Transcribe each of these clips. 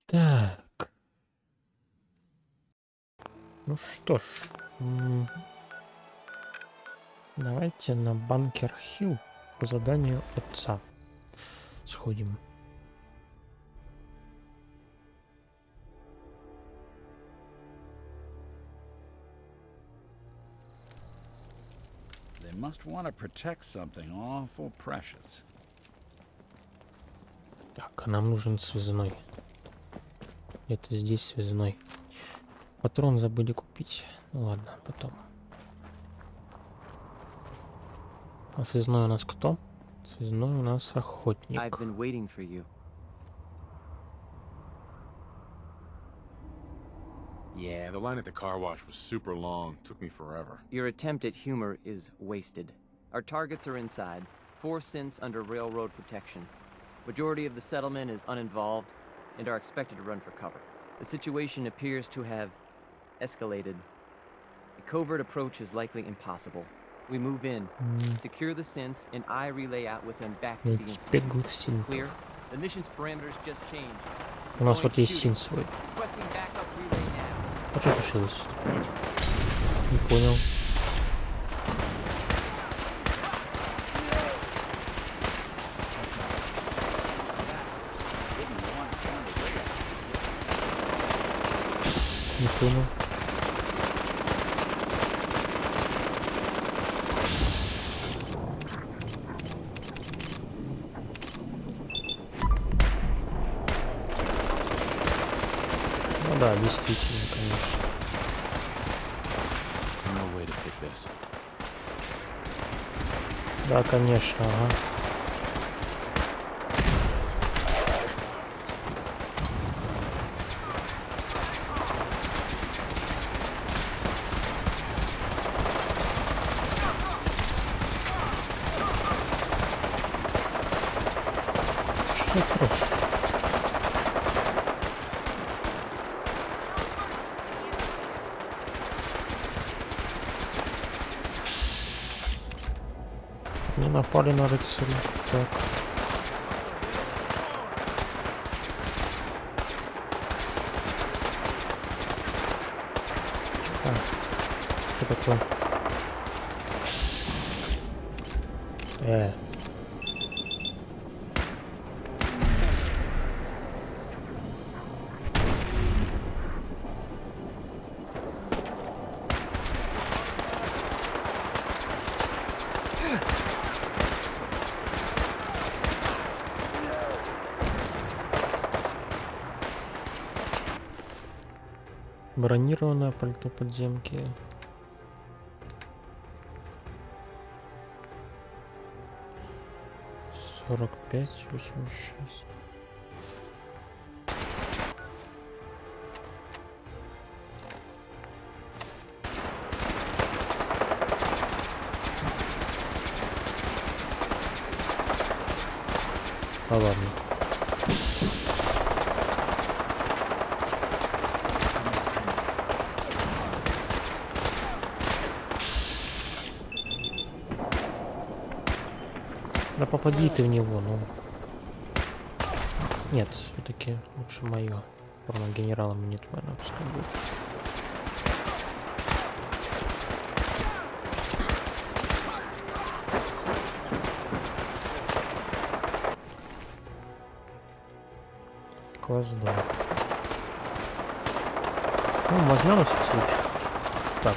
Так. Ну что ж. Давайте на Банкер Хилл по заданию отца сходим. They must want to protect something awful precious. Так, а нам нужен связной. Это здесь связной. Патрон забыли купить. Ну ладно, потом. А связной у нас кто? Связной у нас охотник. I've been waiting for you. Yeah, the line at the car wash was super long. Took me forever. Your attempt at humor is wasted. Our targets are inside. 4 synths under railroad protection. Majority of the settlement is uninvolved and are expected to run for cover. The situation appears to have escalated. A covert approach is likely impossible. We move in, secure the synths, and I relay out with them back to the institute. Clear? The mission's parameters just changed. У нас вот есть синт свой. Requesting backup relay now. А что решилось? Не понял. Не понял. Ну да, действительно, конечно. No way to pick this. Да, конечно, ага. Что просто? Не напали на рыцаря. Так. А, что такое? Бронированное пальто подземки. Сорок 85-86. А ладно. Да попади ты в него, ну. Нет, все-таки лучше мое. Форма генерала мне твоя, пускай будет. Класс 2. Ну, возьмем на всякий случай. Так.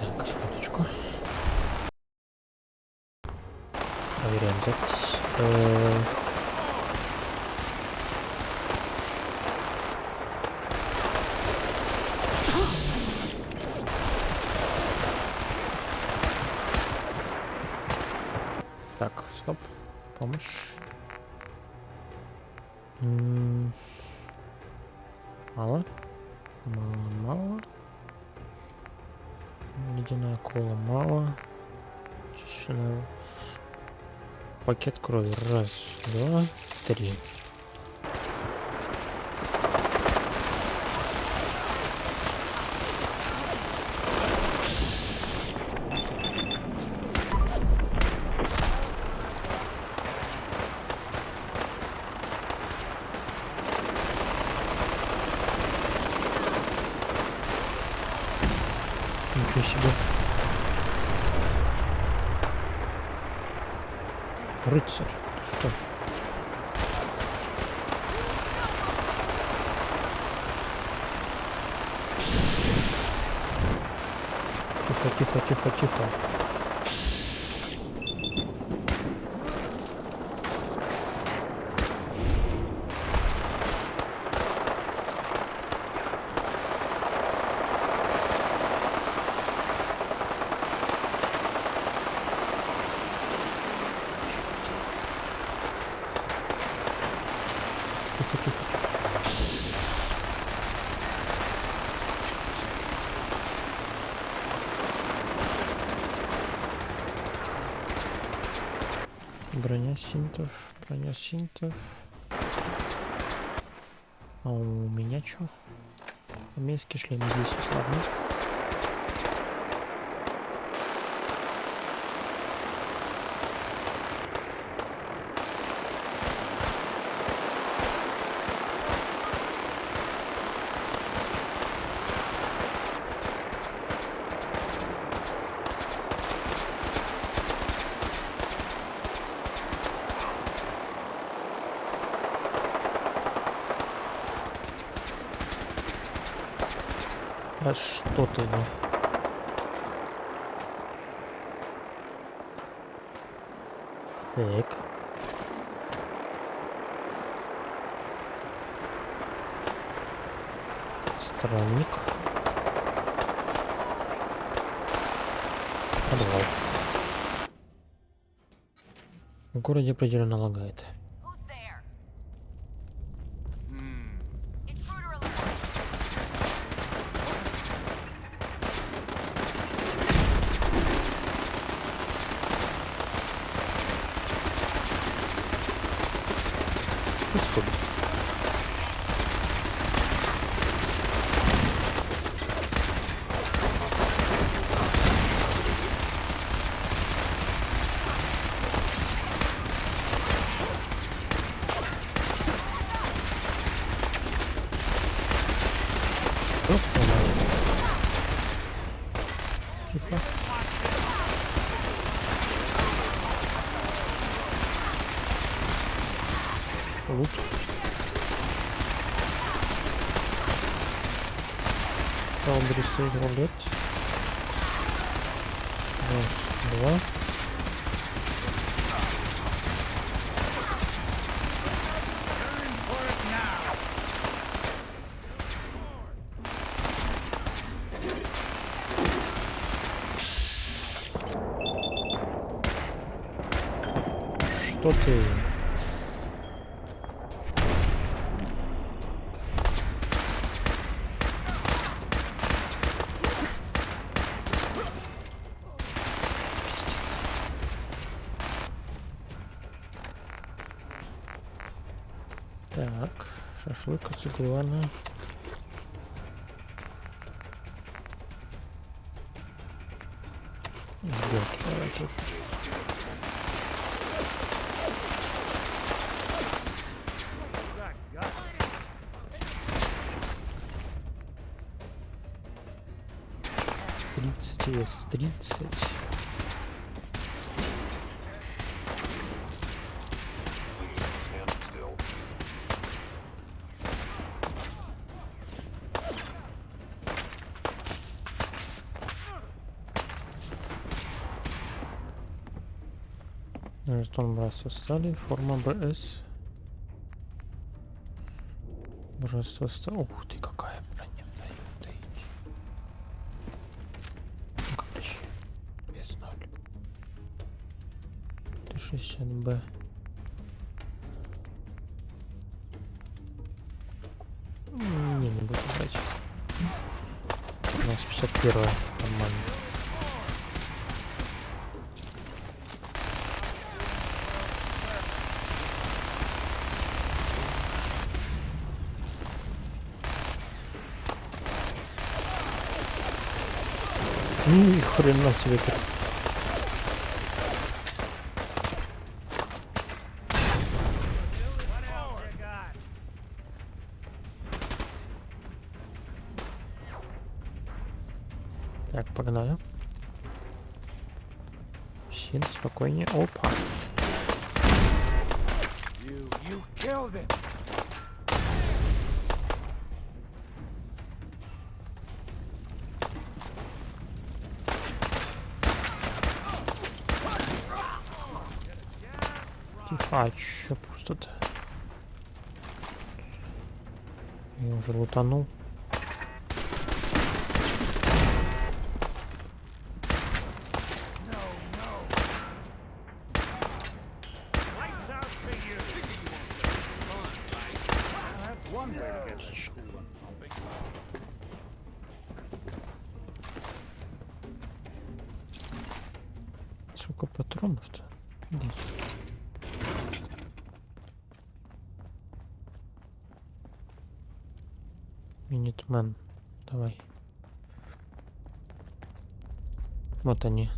Так, секундочку. Проверяем запись. Так, стоп. Помощь. Мало. Мало. Ледяная кола мало. Очищенная. Пакет крови. Раз, два, три. Ничего себе. Рыцарь. Что? Тихо, тихо, тихо, тихо. Тихо, тихо. Броня синтов, броня синтов. А у меня что? Армейский шлем 10, ладно. А что ты, ну? Так. Странник. Подвал. В городе определенно лагает. Господи. Тихо. Лук. Boundary стоит рулет. Раз, два. Что ты? Так, шашлык отсыграна. Белки, давай тоже. Вес 30. Жетон братства стали. Форма БС. Братство стали. Ух ты, какая броня. Без 0. 60Б. Не буду брать. У нас 51 нормально. Ни хрена себе тут. Так, погнали. Син, спокойнее. Опа. You killed it. Тихо, а чё пусто-то? Я уже лутанул. Lights out for you. That's one way to get that coolant pumping. Сколько патронов-то? Здесь. Минитмен, давай. Вот они.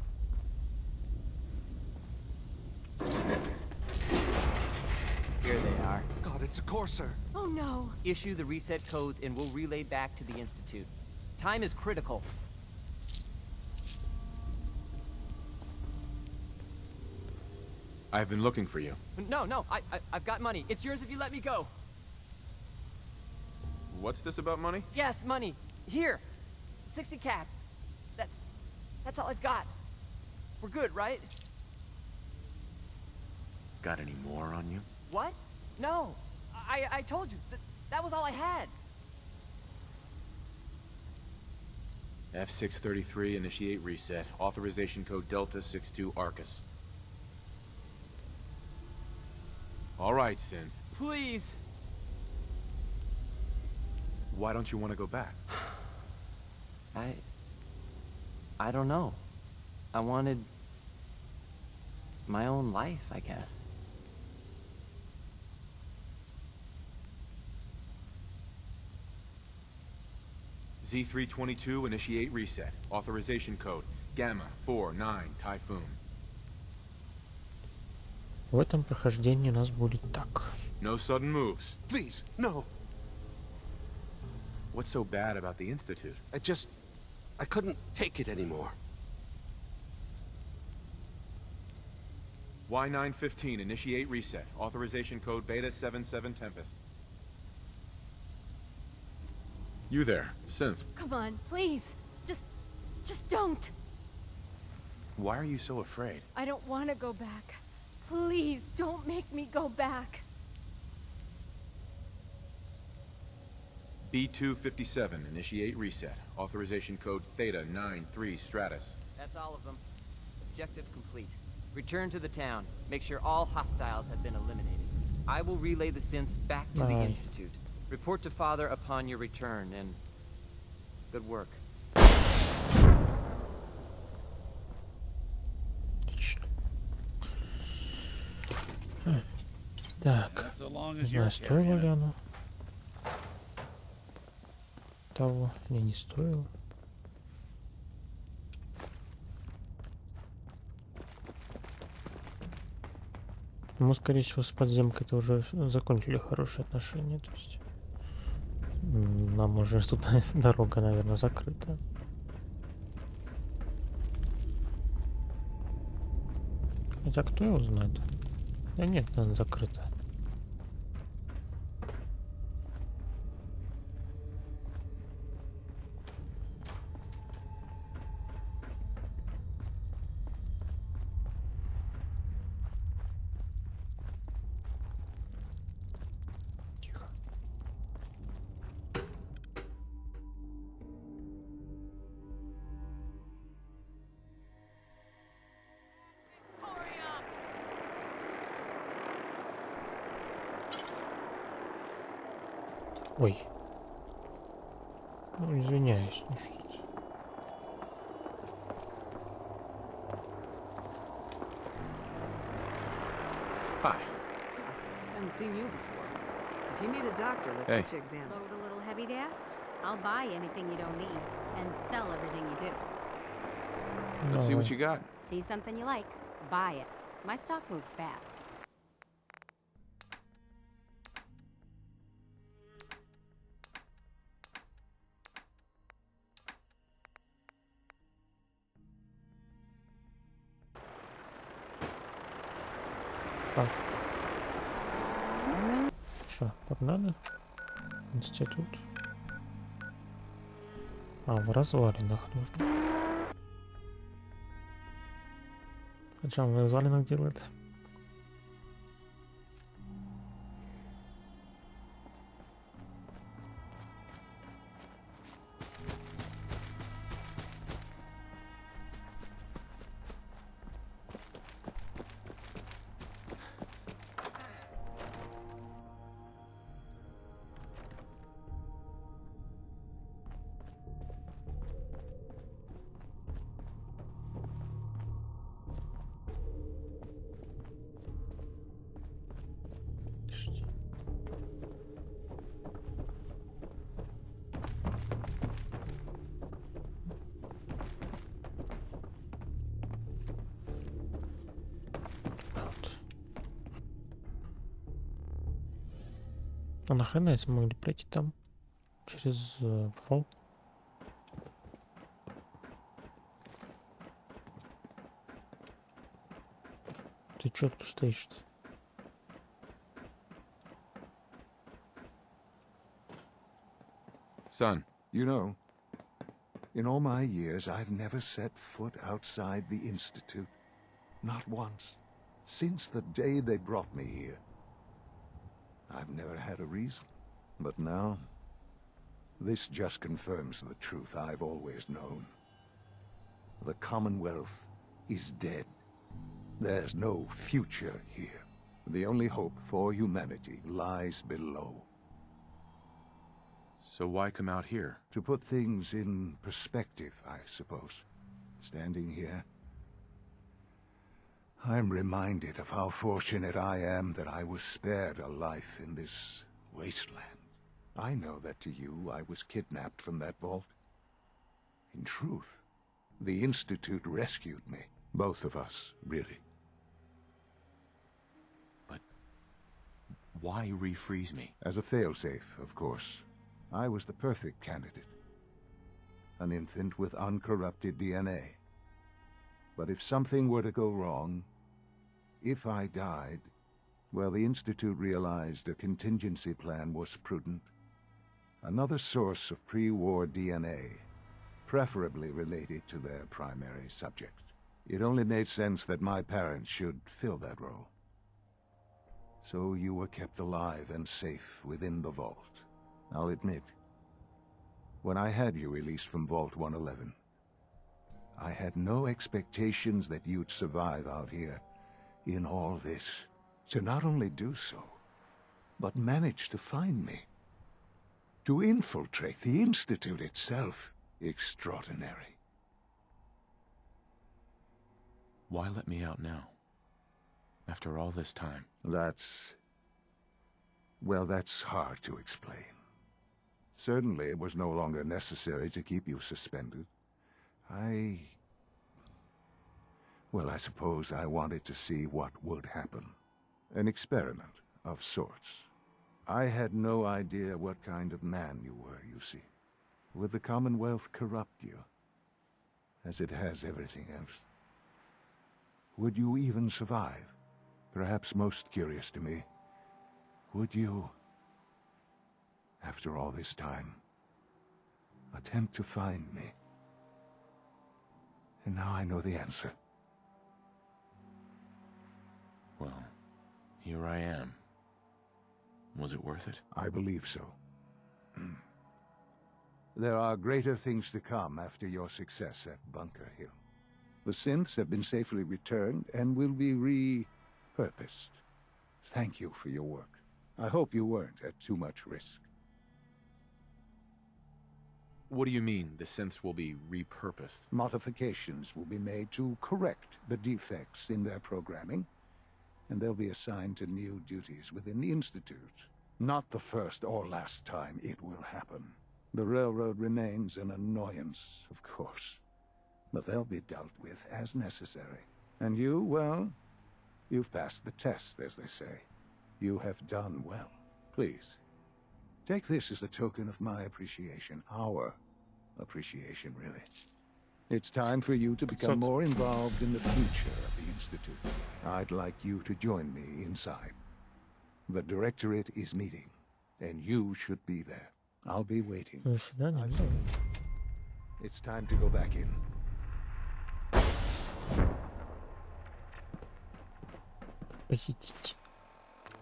Here they are. God, it's a courser. Oh no. Issue the reset codes and we'll relay back to the Institute. Time is critical. I've been looking for you. No, I've got money. It's yours if you let me go. What's this about money? Yes, money. Here. 60 caps. That's all I've got. We're good, right? Got any more on you? What? No. I told you. That was all I had. F633, initiate reset. Authorization code Delta 62 Arcus. All right, Synth. Please. Why don't you want to go back? I don't know. I wanted my own life, I guess. Z322, initiate reset. Authorization code Gamma 49 Typhoon. В этом прохождении у нас будет так. No sudden moves. Please, no. What's so bad about the Institute? I couldn't take it anymore. Y915, initiate reset. Authorization code Beta 77 Tempest. You there, Synth. Come on, please. Just don't. Why are you so afraid? I don't want to go back. Please don't make me go back. B257, initiate reset. Authorization code Theta 93 Stratus. That's all of them. Objective complete. Return to the town. Make sure all hostiles have been eliminated. I will relay the synths back to the Aye. Institute. Report to Father upon your return, and good work. Отлично. Так, And so long не as знаю, you're стоило carrying ли it. оно того, или не стоило. Мы, скорее всего, с подземкой-то уже закончили хорошие отношения, то есть нам уже тут дорога, наверное, закрыта. Хотя кто его знает? Да нет, наверное, закрыта. Тихо. Ой. Ну, извиняюсь, ну что-то. Hi. Haven't seen you before. If you need a doctor, let's Hey. get you examined. Load a little heavy there? I'll buy anything you don't need and sell everything you do. Let's see what Давай. you got. See something you like, buy it. My stock moves fast. Так. Что, погнали? Институт. А, в развалинах нужно. А что он в развалинах делает? А нахрена если могли пройти там через пол? Ты чё тут стоишь-то? Son, You know, in all my years, I've never set foot outside the Institute. Not once. Since the day they brought me here. I've never had a reason. But now, this just confirms the truth I've always known. The Commonwealth is dead. There's no future here. The only hope for humanity lies below. so why come out here? To put things in perspective, I suppose. Standing here, I'm reminded of how fortunate I am that I was spared a life in this wasteland. I know that to you, I was kidnapped from that vault. In truth, the Institute rescued me. Both of us, really. But why refreeze me? As a failsafe, of course. I was the perfect candidate. An infant with uncorrupted DNA. But if something were to go wrong, if I died, well, the Institute realized a contingency plan was prudent. Another source of pre-war DNA, preferably related to their primary subject. It only made sense that my parents should fill that role. So you were kept alive and safe within the vault. I'll admit, when I had you released from Vault 111, I had no expectations that you'd survive out here in all this. To not only do so, but manage to find me. To infiltrate the Institute itself. Extraordinary. Why let me out now? After all this time? Well, that's hard to explain. Certainly it was no longer necessary to keep you suspended. Well, I suppose I wanted to see what would happen. An experiment of sorts. I had no idea what kind of man you were, you see. Would the Commonwealth corrupt you, as it has everything else? Would you even survive? Perhaps most curious to me, would you, after all this time, attempt to find me? And now I know the answer. Well, here I am. Was it worth it? I believe so. There are greater things to come after your success at Bunker Hill. The synths have been safely returned and will be repurposed. Thank you for your work. I hope you weren't at too much risk. What do you mean, the synths will be repurposed? Modifications will be made to correct the defects in their programming, and they'll be assigned to new duties within the Institute. Not the first or last time it will happen. The Railroad remains an annoyance, of course, but they'll be dealt with as necessary. And you, well, you've passed the test, as they say. You have done well. Please, take this as a token of my appreciation. Our appreciation, really. It's time for you to become more involved in the future of the Institute. I'd like you to join me inside. The Directorate is meeting, and you should be there. I'll be waiting. До свидания. It's time to go back in. Посетить.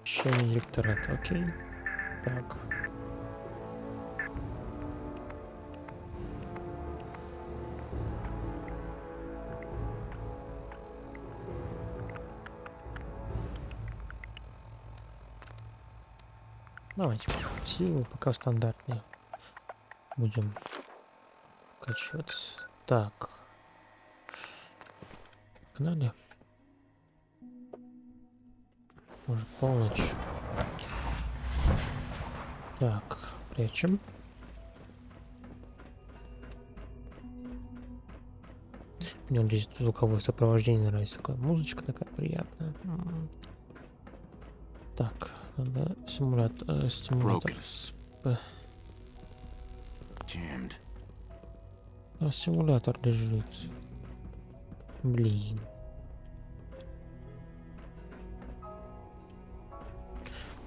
Обещание директората, окей. Так. Давайте силу пока стандартные. Будем вкачиваться. Так. Погнали. Может, полночь. Так, прячем. Мне вот здесь звуковое сопровождение нравится. Такая музычка такая приятная. Так, надо стимулятор. Jammed. А, стимулятор лежит. Блин.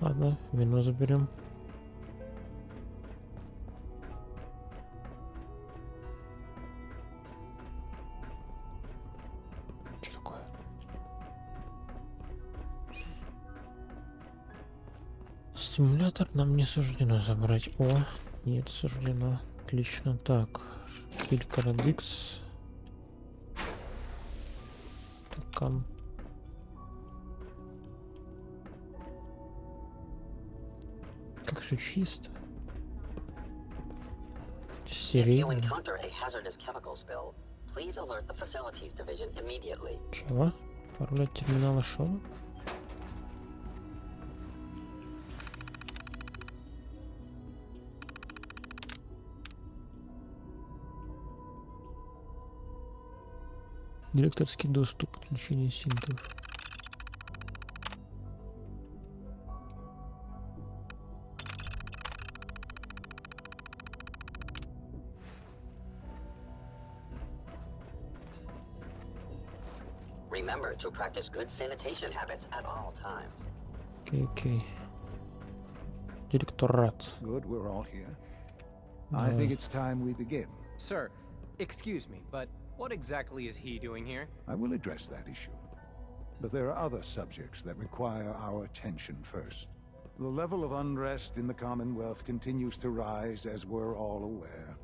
Ладно, вино заберем. Что такое? Стимулятор нам не суждено забрать. О, нет, суждено. Отлично. Так, шпилька Радикс. Такам. Как все чисто. If you Серийно. encounter a hazardous chemical spill, please alert the facilities division immediately. Чего? Пароль от терминала шоу? Директорский доступ, подключение синтов. Remember to practice good sanitation habits at all times. Окей. Директорат. Good, we're all here. I think it's time we begin. Sir, excuse me, but what exactly is he doing here? I will address that issue. But there are other subjects that require our attention first. The level of unrest in the Commonwealth continues to rise, as we're all aware.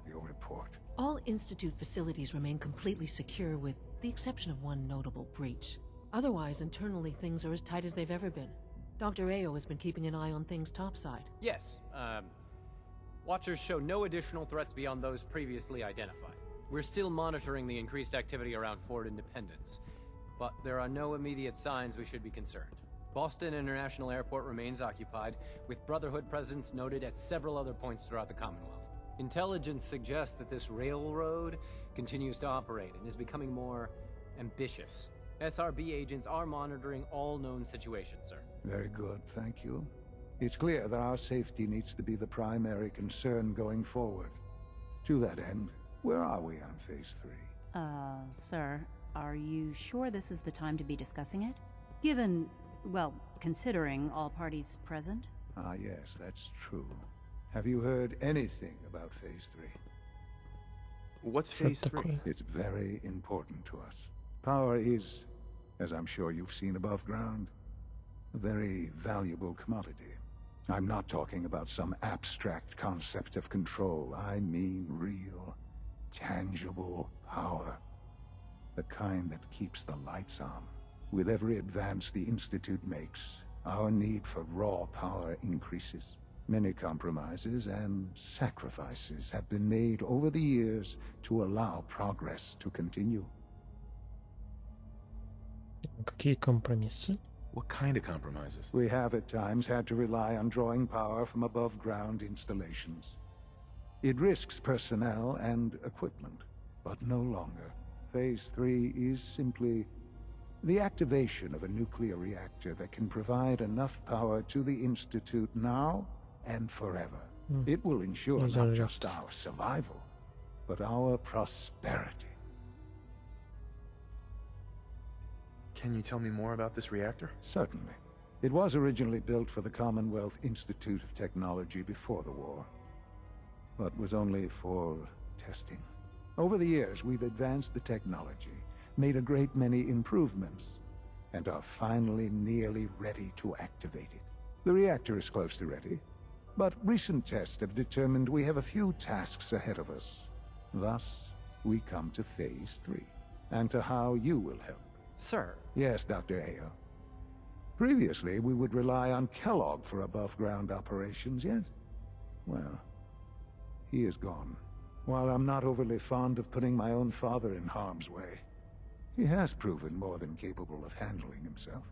Your report. All Institute facilities remain completely secure with the exception of one notable breach. Otherwise, internally, things are as tight as they've ever been. Dr. Ao has been keeping an eye on things topside. Yes, Watchers show no additional threats beyond those previously identified. We're still monitoring the increased activity around Fort Independence, but there are no immediate signs we should be concerned. Boston International Airport remains occupied, with Brotherhood presence noted at several other points throughout the Commonwealth. Intelligence suggests that this railroad continues to operate and is becoming more ambitious. SRB agents are monitoring all known situations, sir. Very good, thank you. It's clear that our safety needs to be the primary concern going forward. To that end, where are we on Phase 3? Sir, are you sure this is the time to be discussing it? Given, well, considering all parties present? Ah, yes, that's true. Have you heard anything about Phase 3? What's Phase 3? It's very important to us. Power is, as I'm sure you've seen above ground, a very valuable commodity. I'm not talking about some abstract concept of control. I mean real, tangible power. The kind that keeps the lights on. With every advance the Institute makes, our need for raw power increases. Many compromises and sacrifices have been made over the years to allow progress to continue. Какие компромиссы? What kind of compromises? We have at times had to rely on drawing power from above-ground installations. It risks personnel and equipment, but no longer. Phase 3 is simply the activation of a nuclear reactor that can provide enough power to the Institute now and forever. It will ensure not just our survival, but our prosperity. Can you tell me more about this reactor? Certainly. It was originally built for the Commonwealth Institute of Technology before the war, but was only for testing. Over the years, we've advanced the technology, made a great many improvements, and are finally nearly ready to activate it. The reactor is close to ready, but recent tests have determined we have a few tasks ahead of us. Thus, we come to Phase 3, and to how you will help. Sir. Yes, Dr. Ayo. Previously, we would rely on Kellogg for above-ground operations, yes? Well, he is gone. While I'm not overly fond of putting my own father in harm's way, he has proven more than capable of handling himself.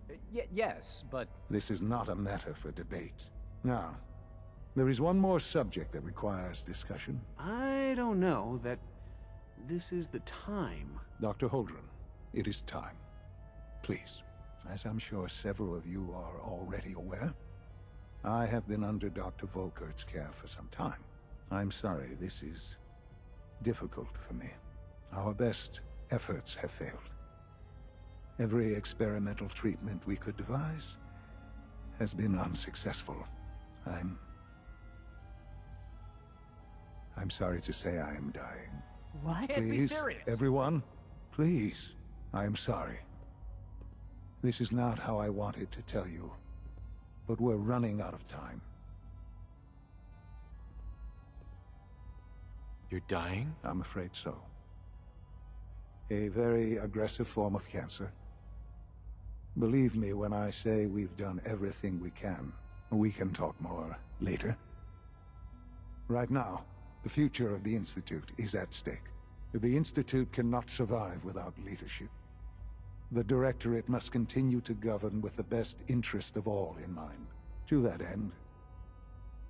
Yes, but... This is not a matter for debate. Now, there is one more subject that requires discussion. I don't know that this is the time. Dr. Holdren, it is time. Please, as I'm sure several of you are already aware, I have been under Dr. Volkert's care for some time. I'm sorry, this is difficult for me. Our best efforts have failed. Every experimental treatment we could devise has been unsuccessful. I'm sorry to say I am dying. What? Can't be serious. Everyone, please, I am sorry. This is not how I wanted to tell you, but we're running out of time. You're dying? I'm afraid so. A very aggressive form of cancer. Believe me when I say we've done everything we can. We can talk more later. Right now, the future of the Institute is at stake. The Institute cannot survive without leadership. The Directorate must continue to govern with the best interest of all in mind. To that end,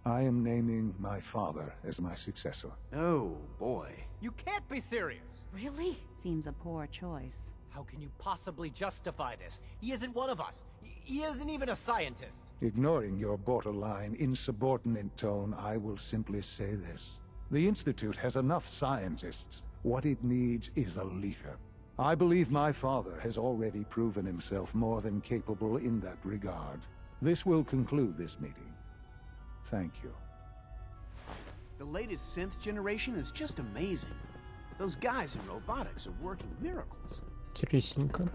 I am naming my father as my successor. Oh, boy. You can't be serious! Really? Seems a poor choice. How can you possibly justify this? He isn't one of us. He isn't even a scientist. Ignoring your borderline, insubordinate tone, I will simply say this. The Institute has enough scientists. What it needs is a leader. I believe my father has already proven himself more than capable in that regard. This will conclude this meeting. Thank you. The latest synth generation is just amazing. Those guys in robotics are working miracles. Интересненько.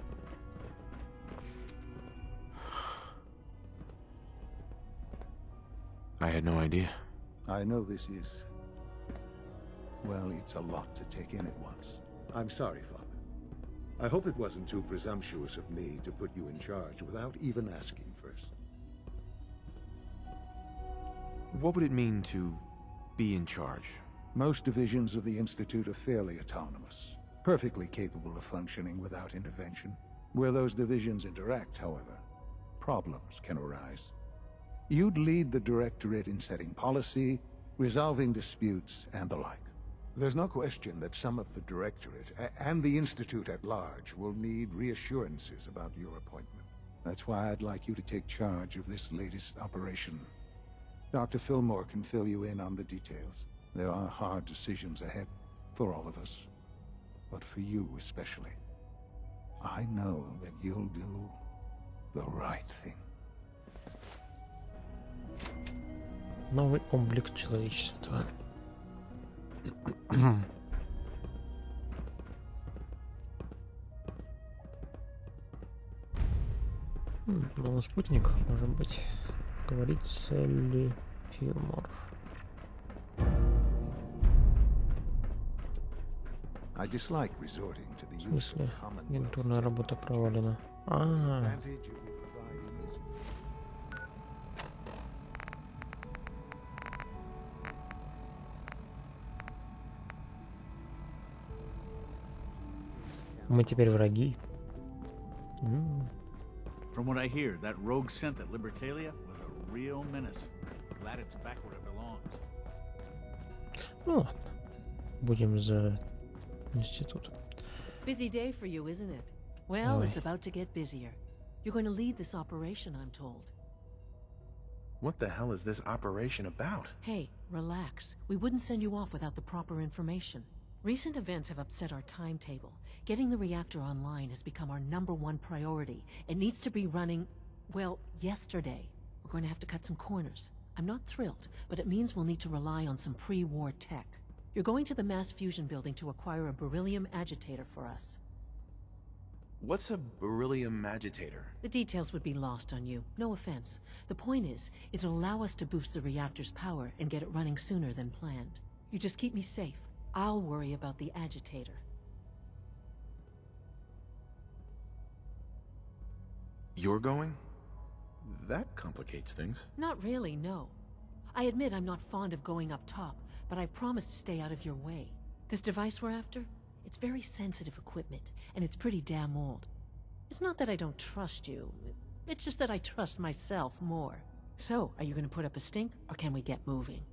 I had no idea. I know this is... well, it's a lot to take in at once. I'm sorry, Father. I hope it wasn't too presumptuous of me to put you in charge without even asking first. What would it mean to be in charge? Most divisions of the Institute are fairly autonomous, perfectly capable of functioning without intervention. Where those divisions interact, however, problems can arise. You'd lead the Directorate in setting policy, resolving disputes, and the like. There's no question that some of the Directorate and the Institute at large will need reassurances about your appointment. That's why I'd like you to take charge of this latest operation. Dr. Fillmore can fill you in on the details. There are hard decisions ahead, for all of us. But for you especially. I know that you'll do the right thing. Новый облик человечества. Новый спутник, может быть, говорится ли Филлмор. I dislike resorting to the В use смысле, of Commonwealth агентурная работа провалена. advantage it will provide in this. Мы теперь враги. From what I hear, that rogue synth at Libertalia was a real menace. Glad it's back where it belongs. Ну ладно. Будем за институт. Busy day for you, isn't it? Well, Ой. it's about to get busier. You're going to lead this operation, I'm told. What the hell is this operation about? Hey, relax. We wouldn't send you off without the proper information. Recent events have upset our timetable. Getting the reactor online has become our #1 priority. It needs to be running, well, yesterday. We're going to have to cut some corners. I'm not thrilled, but it means we'll need to rely on some pre-war tech. You're going to the Mass Fusion building to acquire a beryllium agitator for us. What's a beryllium agitator? The details would be lost on you. No offense. The point is, it'll allow us to boost the reactor's power and get it running sooner than planned. You just keep me safe. I'll worry about the agitator. You're going? That complicates things. Not really, no. I admit I'm not fond of going up top, but I promise to stay out of your way. This device we're after? It's very sensitive equipment, and it's pretty damn old. It's not that I don't trust you. It's just that I trust myself more. So, are you going to put up a stink, or can we get moving?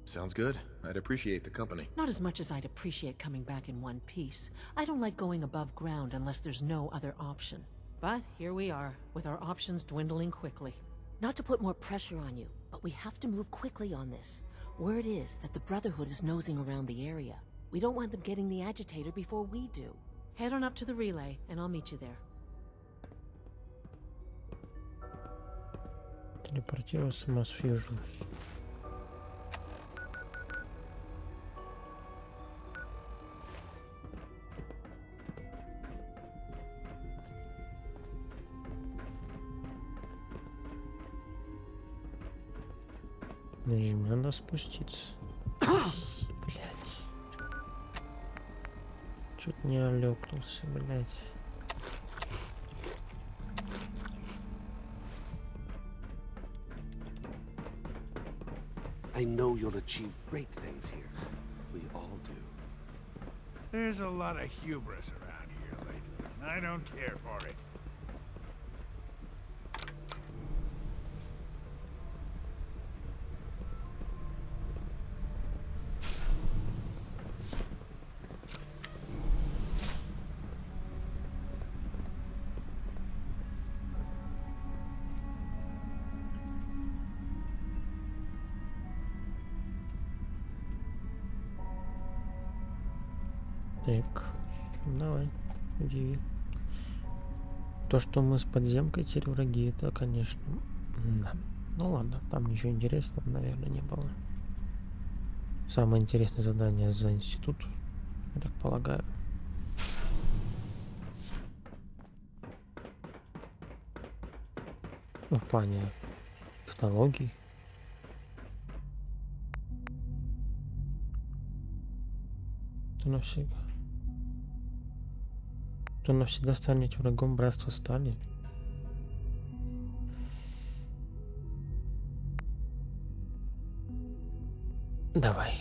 Sounds good. I'd appreciate the company. Not as much as I'd appreciate coming back in one piece. I don't like going above ground unless there's no other option. But here we are, with our options dwindling quickly. Not to put more pressure on you, but we have to move quickly on this. Word is that the Brotherhood is nosing around the area. We don't want them getting the agitator before we do. Head on up to the relay, and I'll meet you there. Телепортироваться Масс Фьюжн. Надо спуститься. Блять. Чуть не олёкнулся, блять. I know you'll achieve great things here. We all do. There's a lot of hubris around here lately, and I don't care for it. Так, давай, удиви. То, что мы с подземкой теперь враги, это, конечно, да. Ну ладно, там ничего интересного, наверное, не было. Самое интересное задание за институт, я так полагаю. Ну, в плане технологий. То навсегда станет врагом братства стали. Давай.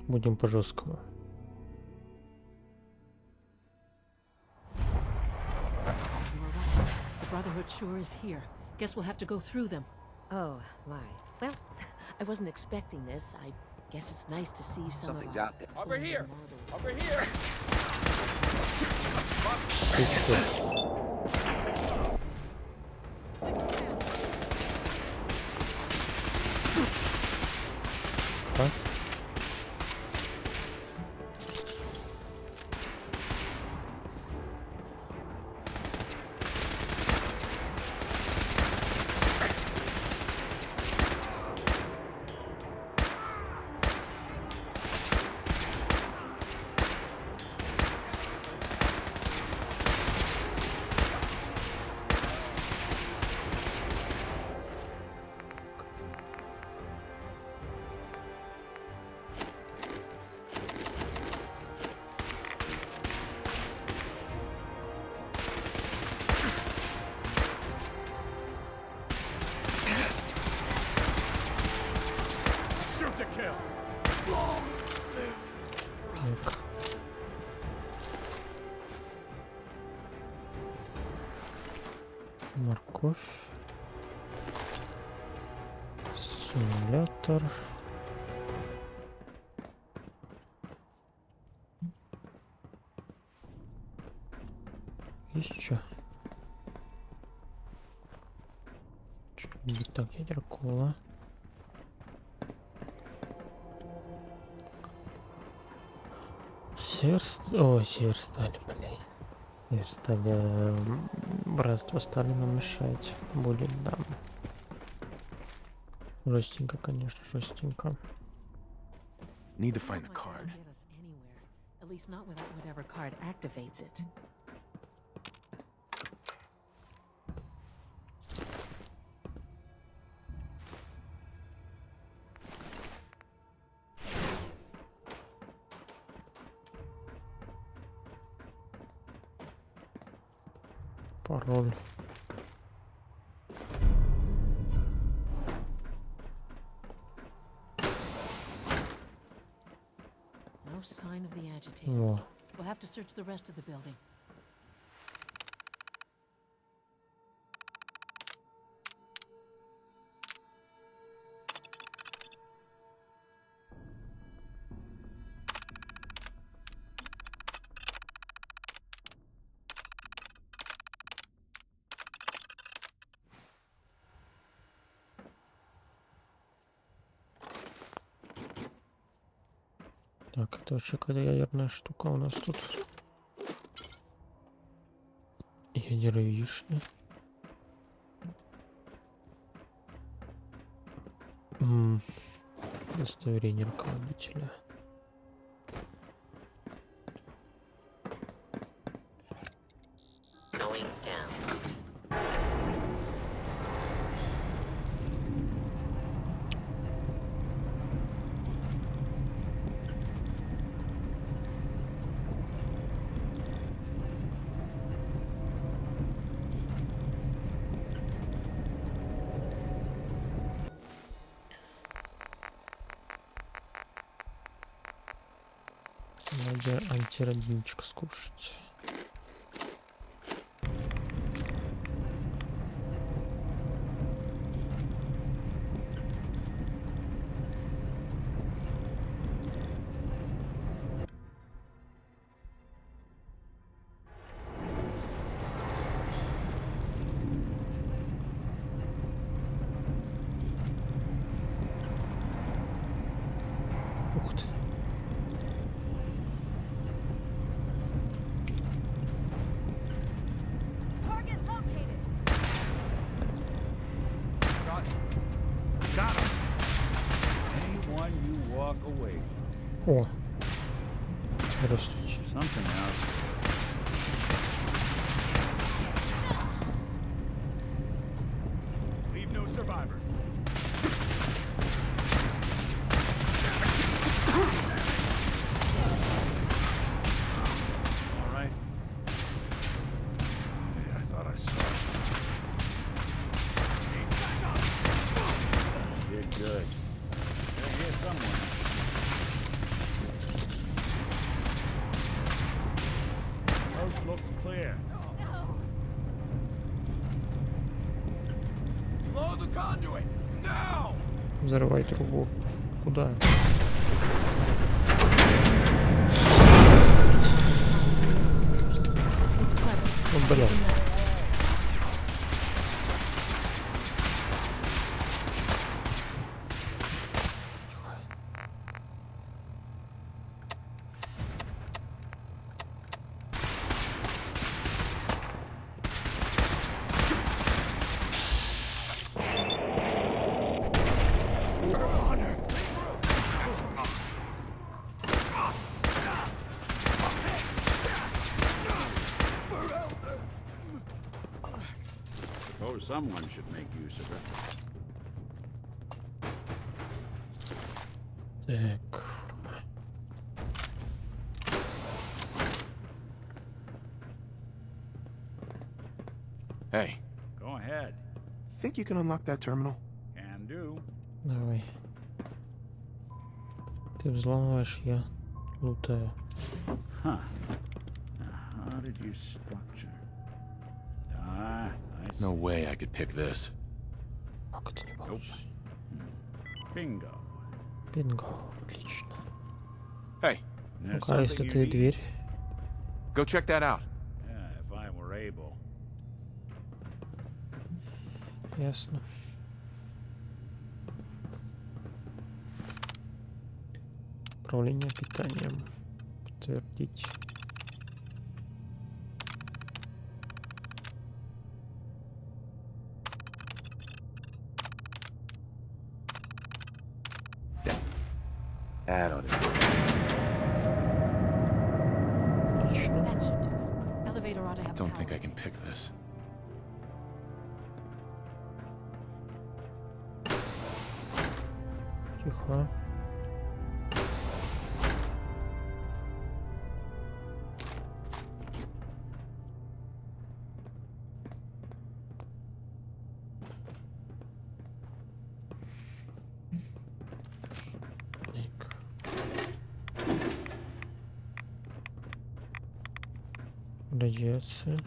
Будем по-жесткому. The Brotherhood sure is here. Guess we'll have to go through them. Oh, my. Well, I wasn't expecting this. I guess it's nice to see some Something's of out there. Over here! Over here! Ты чё? А? Морковь. Симулятор. Есть что? Что-нибудь так, ядер кола. Северстали, блядь. Северстали. Братство стали нам мешать. Будет, да. Жестенько, конечно, жестенько. Need to find the card. Get us anywhere. At least not without whatever card activates it. Пароль. No sign of the agitator. Во. We'll have to search the rest of the building. Так, это вообще какая ядерная штука у нас тут. Ядер вишни. Удостоверение руководителя. Надо антиродинчик скушать. Ух ты. О, здравствуйте. Leave no survivors. All right. I thought I saw it. You're good. They're here somewhere. Looks clear. Blow the conduit now. Взорвай трубу. Куда? Ну, блин. Someone should make use of it. Так. Hey. Go ahead. Think you can unlock that terminal? Can do. Давай. Ты взломываешь, я лутаю. Huh. Now, how did you structure? Ah, I see. No way I could pick this. Как это не получится? Bingo. Бинго, отлично. Hey, Ну-ка, если ты дверь. go check that out. Yeah, if I were able. Ясно. Управление питанием. Подтвердить. That ought to do it. Отлично. That should do it. Elevator ought to have Don't power. think I can pick this. Тихо. Так. Радиация.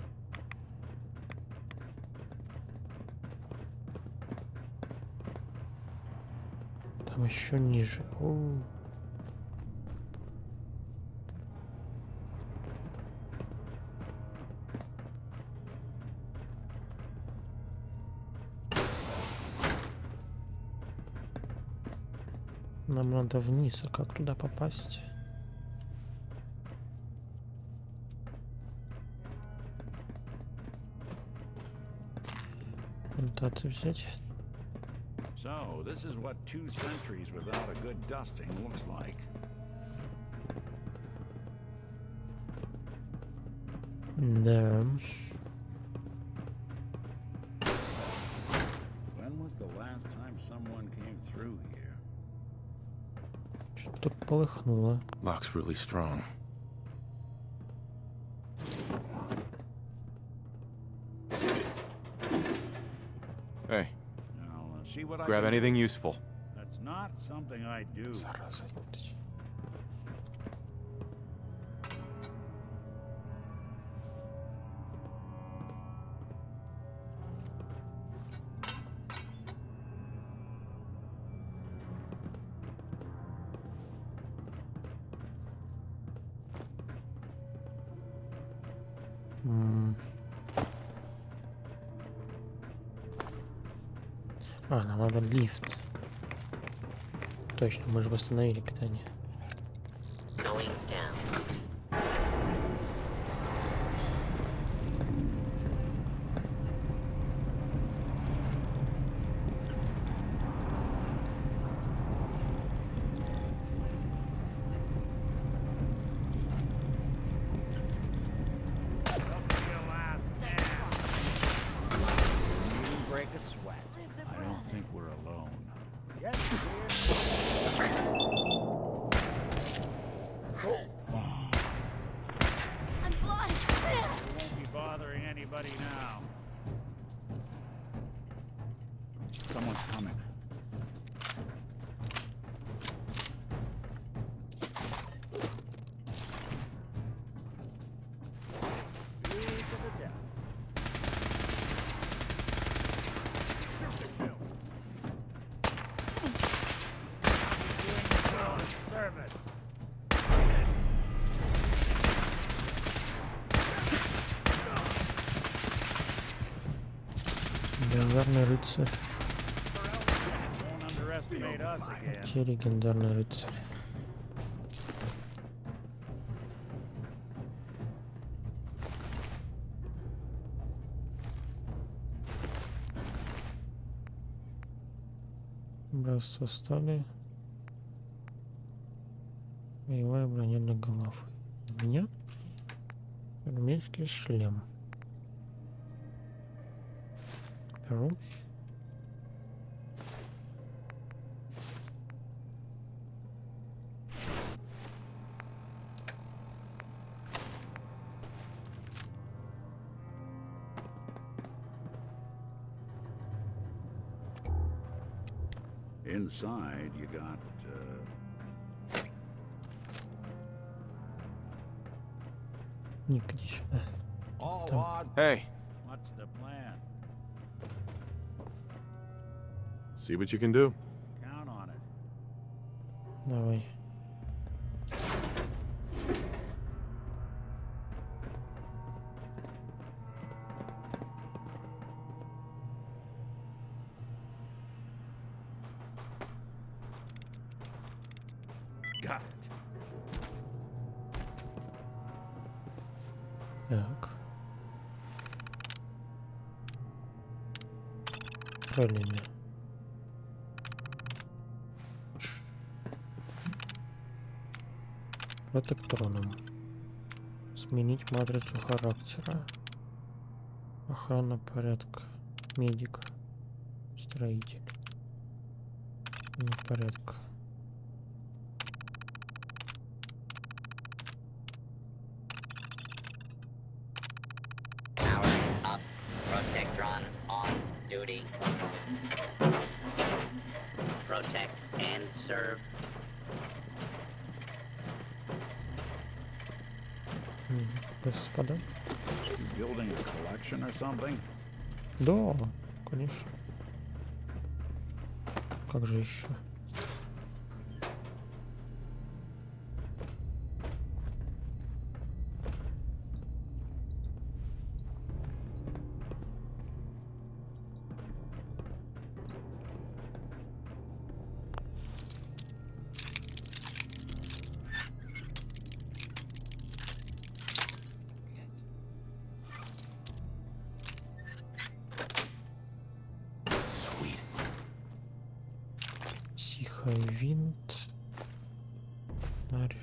Там еще ниже. О. Нам надо вниз, а как туда попасть? Даты взять. So, this is what 2 centuries without a good dusting looks like. Да. When was the last time someone came through here? Что-то полыхнуло. Lock's really strong. Hey, I'll see what grab I can anything do. useful. That's not something I do. Зараза. А, нам надо лифт. Точно, мы же восстановили питание. Break a sweat. I don't think we're alone. Yes, I'm blind. we won't be bothering anybody now. Someone's coming. Легендарный рыцарь. Don't underestimate us again. Где легендарный рыцарь? Братство стали. Боевая броня для голов. У меня армейский шлем. Беру. Inside, you got, Ник, иди сюда. Там. Hey, what's the plan? see what you can do. Count on it. Давай. Got it. Так. Правильно. Протектроном. Сменить матрицу характера. Охрана порядка. Медик. Строитель. Не в порядке. Protectron on duty. Protect and serve. Господа. Building a collection or something? Да, конечно. Как же еще? Винт. Нарь.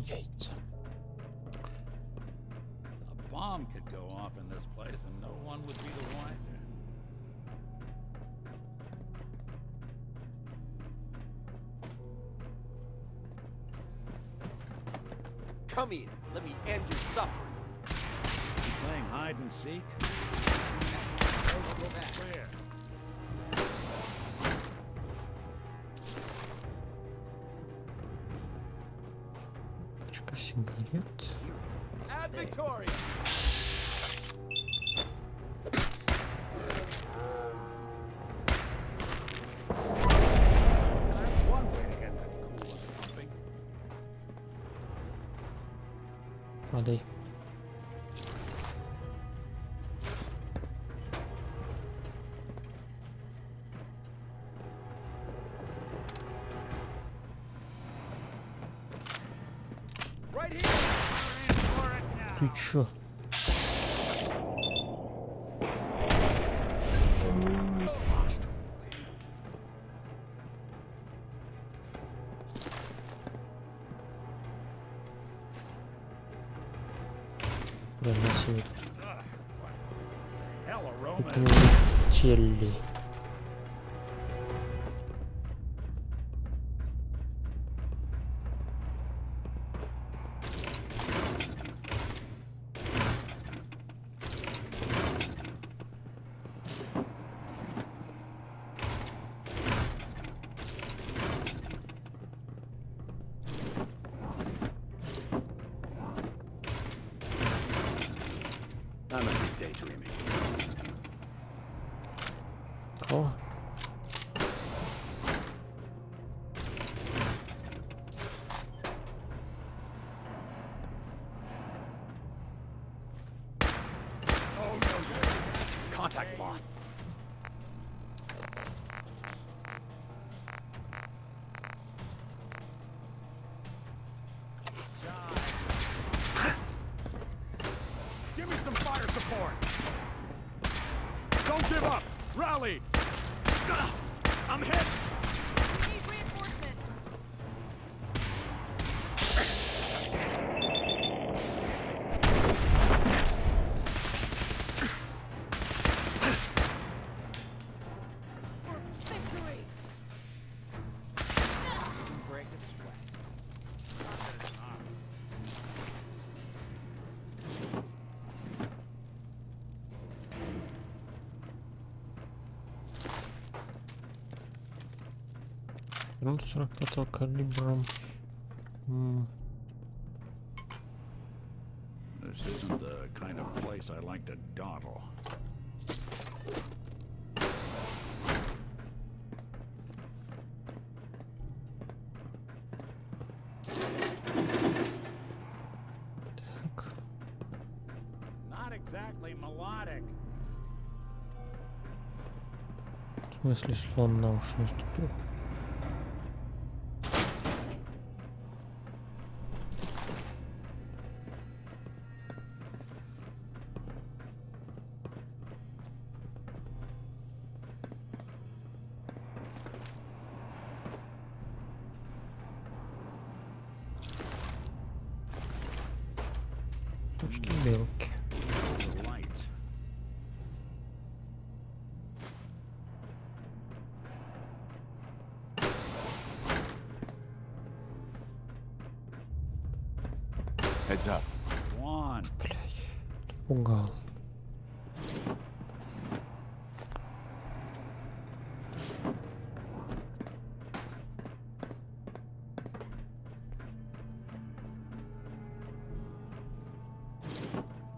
Яйца. A bomb could go off in this place and no one would be the wiser. Come here, let me end your suffering. You playing hide and seek? Go back. Clear. Сигарет. Ad Victoria. One way to get that cool pumping. Падай. Ты чё? Проносит. Телли. I must be daydreaming. О. Contact lost. Give me some fire support. Don't give up. Rally. I'm hit. We need reinforcements. Victory. Break the sweat. Патрон 45-го калибра. This isn't the kind of place I like to dawdle. Not exactly melodic. В смысле, слон на уши наступил? Белки. Heads up. One. Блядь, пугал.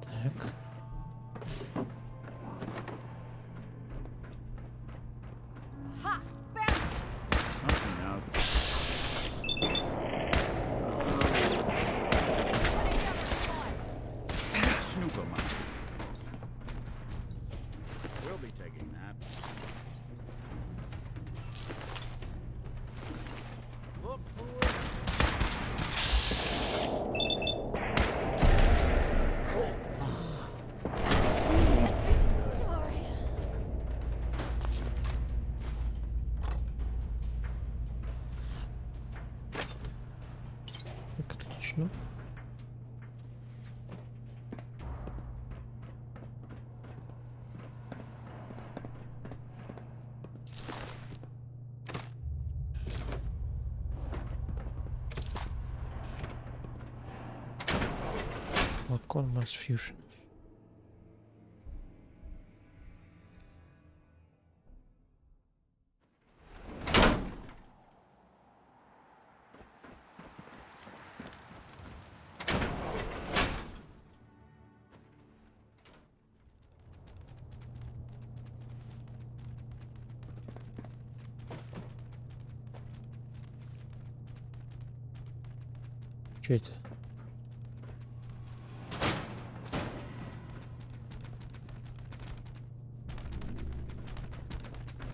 Так. Ha! Found Something out. Snoop 'em out. We'll be taking that. Look for it. Отлично. Балкон Масс Фьюжн. Что это?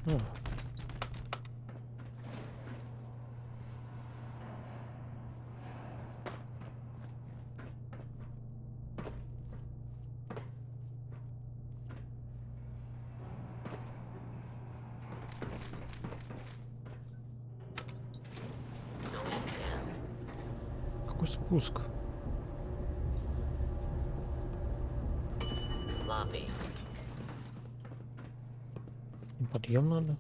О. Какой спуск? Подъем надо.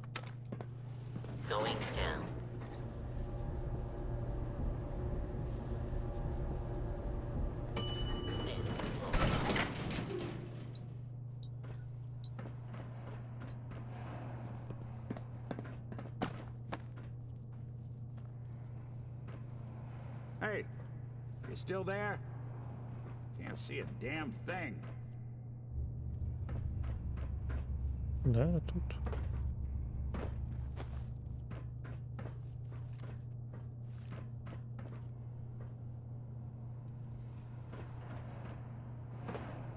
Hey, you still there? Can't see a damn thing. Да, я тут.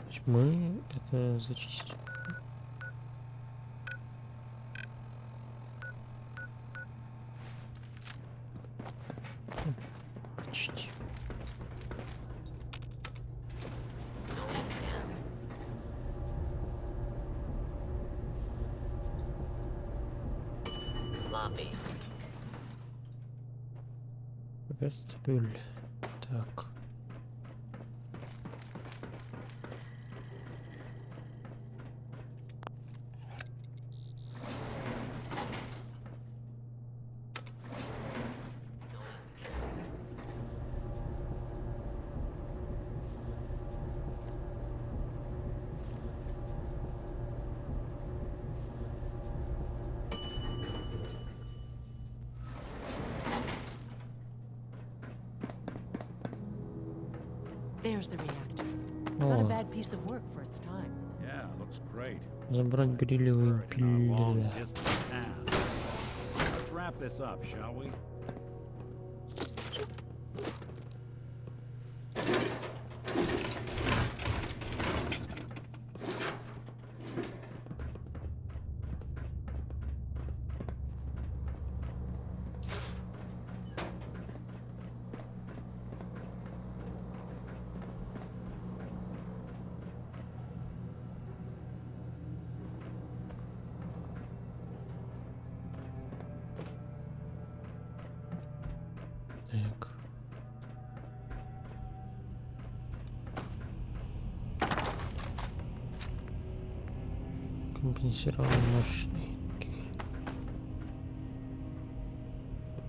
То есть мы это зачистим. Почти. Вестибюль. Так. There's the reactor. Not a О, bad piece of work for its time. Yeah, looks great. забрать бриллиевые Long пили. distance task. Let's wrap this up, shall we? Так. Компенсированный мощный. Окей.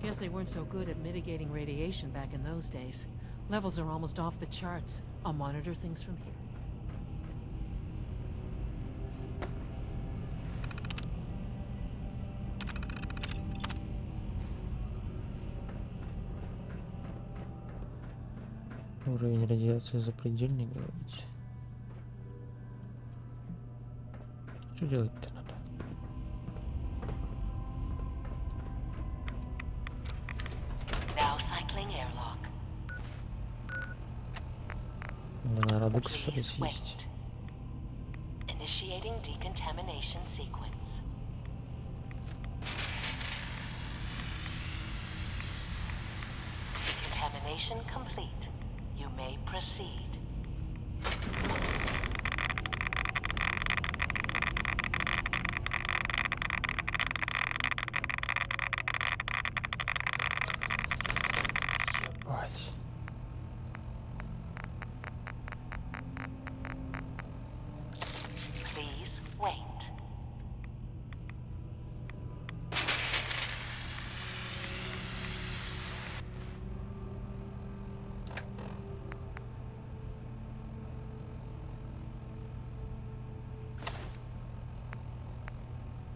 Guess they weren't so good at mitigating radiation back in those days. Levels are almost off the charts. I'll monitor things from here. Уровень радиации запредельный, говорите. Что делать-то надо? Now cycling airlock. Надо радукс что ли съесть? Initiating decontamination sequence. Decontamination complete. You may proceed. Ебать. Please wait.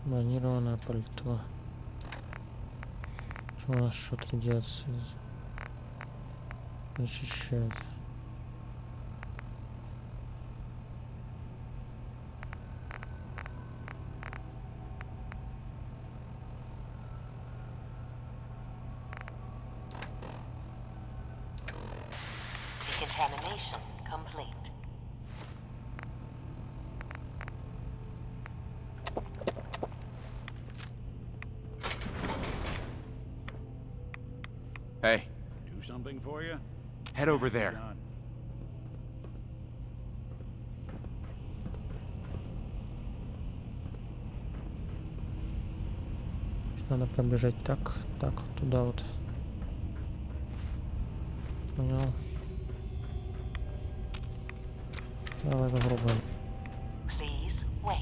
Бронированное пальто. Что у нас счет радиации защищает? Decontamination complete. Hey, Do something for you? head over there. Done. Надо пробежать так, туда вот. Понял. Давай попробуем. Please wait.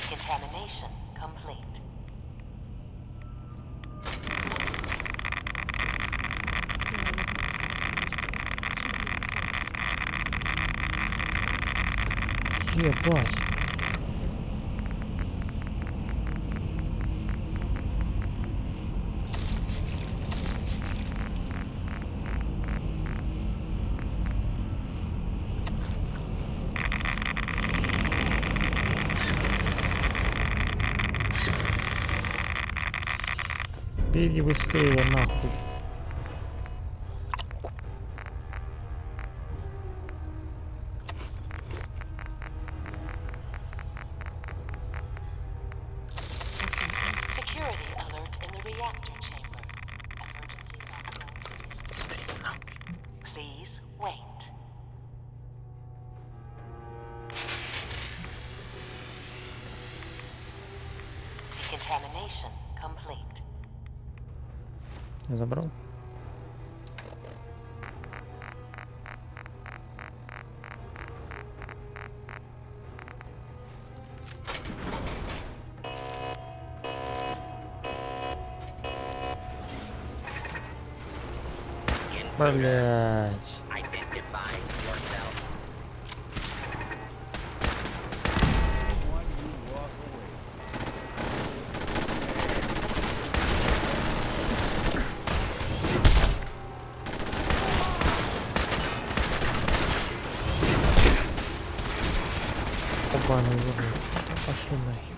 Decontamination complete. Ебать. Беги быстрее, нахуй. Security alert in the reactor chamber. Emergency lockdown. Please wait. Decontamination complete. Я забрал. Блять. планы его. Да пошли нахер.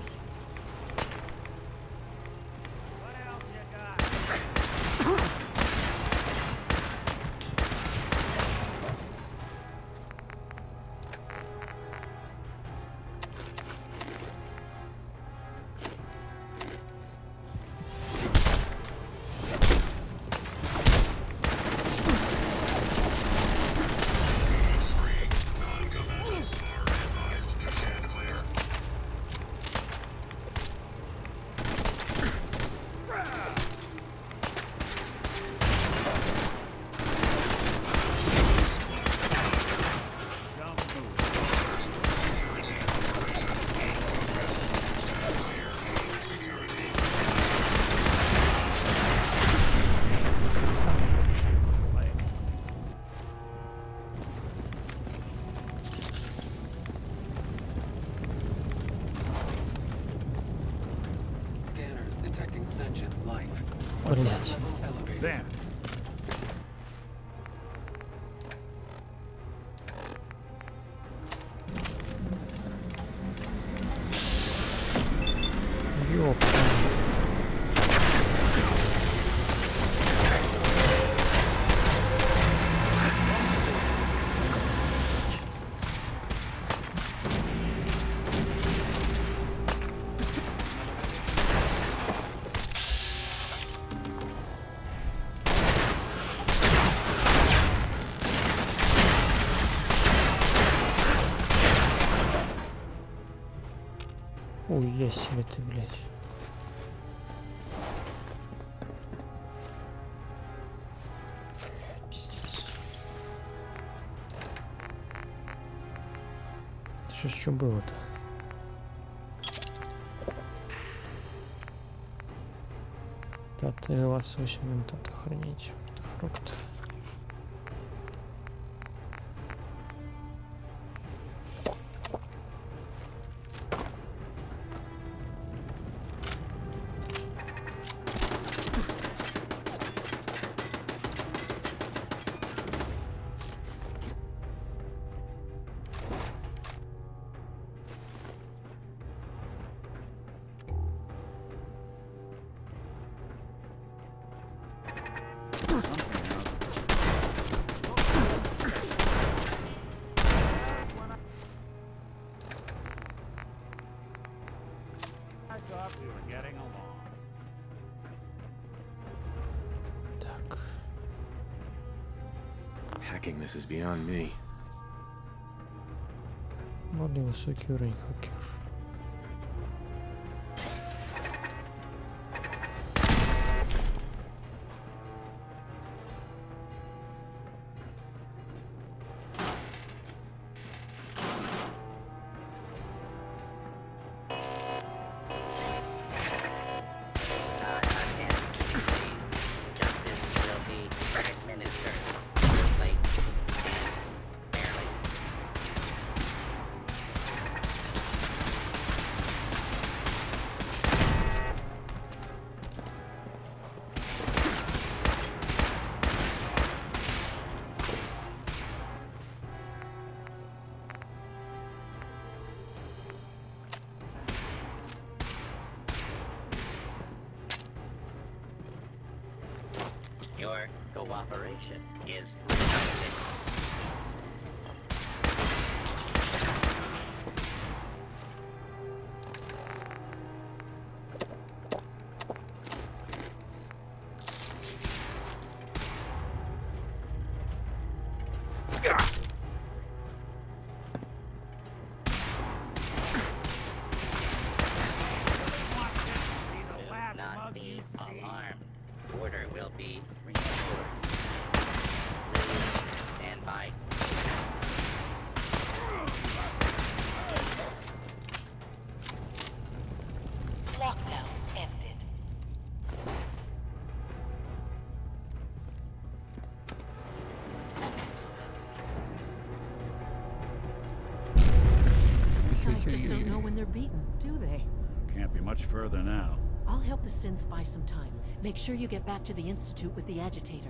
There. Ёпта. Ой, я себе ты, блядь. Пиздец. Что было-то? Так, 28 минут охранять. Это фрукт. Hacking this is beyond me. Более высокий уровень хакер. Your cooperation is requested. Not be alarmed. Order will be restored. Please stand by. Lockdown ended. These guys just don't know when they're beaten, do they? Can't be much further now. I'll help the synth buy some time. Make sure you get back to the Institute with the agitator.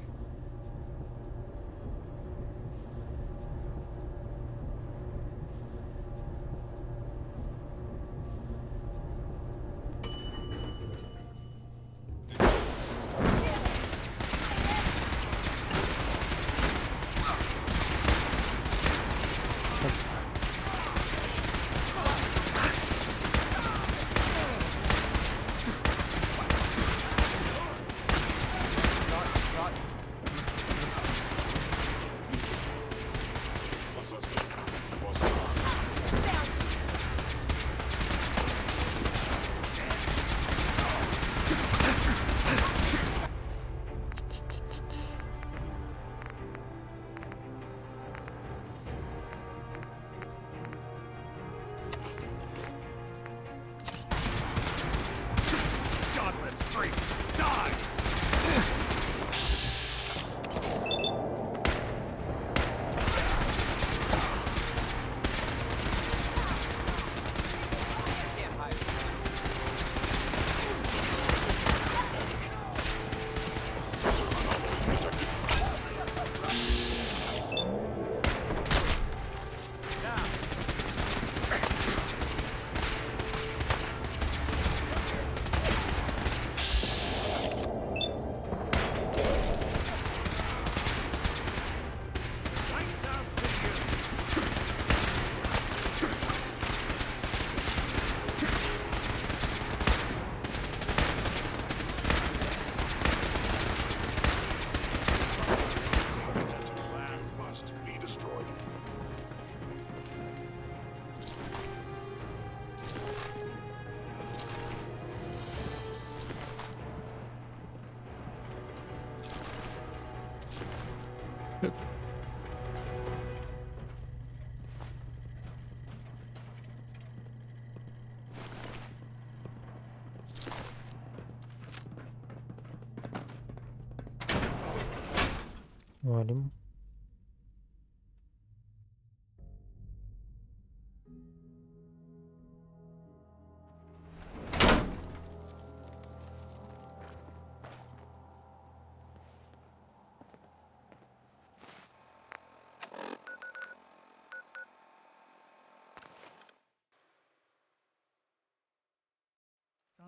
Валим.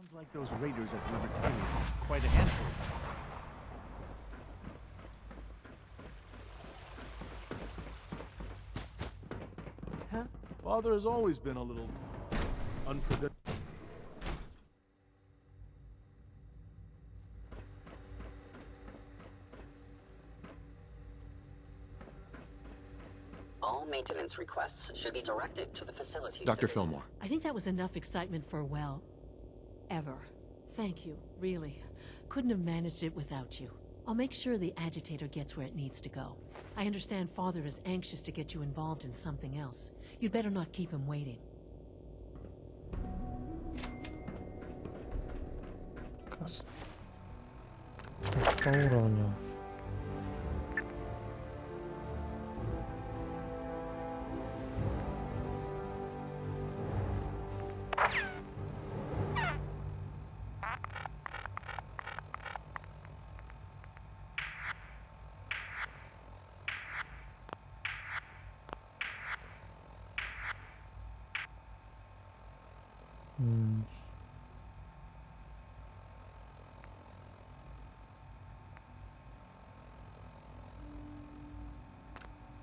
Sounds like those raiders at Libertalia are quite a handful. Huh? Father has always been a little unpredictable. All maintenance requests should be directed to the facility. Dr. Fillmore. I think that was enough excitement for, well, ever. Thank you, really. Couldn't have managed it without you. I'll make sure the agitator gets where it needs to go. I understand Father is anxious to get you involved in something else. You'd better not keep him waiting. По уровню.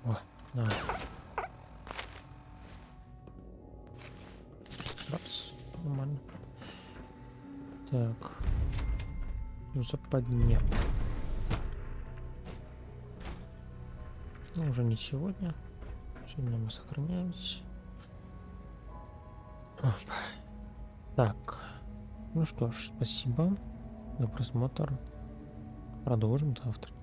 О, давай. Бац, нормально. Так. Западня. Ну, уже не сегодня. Сегодня мы сохраняемся. Опа. Так. Ну что ж, спасибо за просмотр. Продолжим завтра.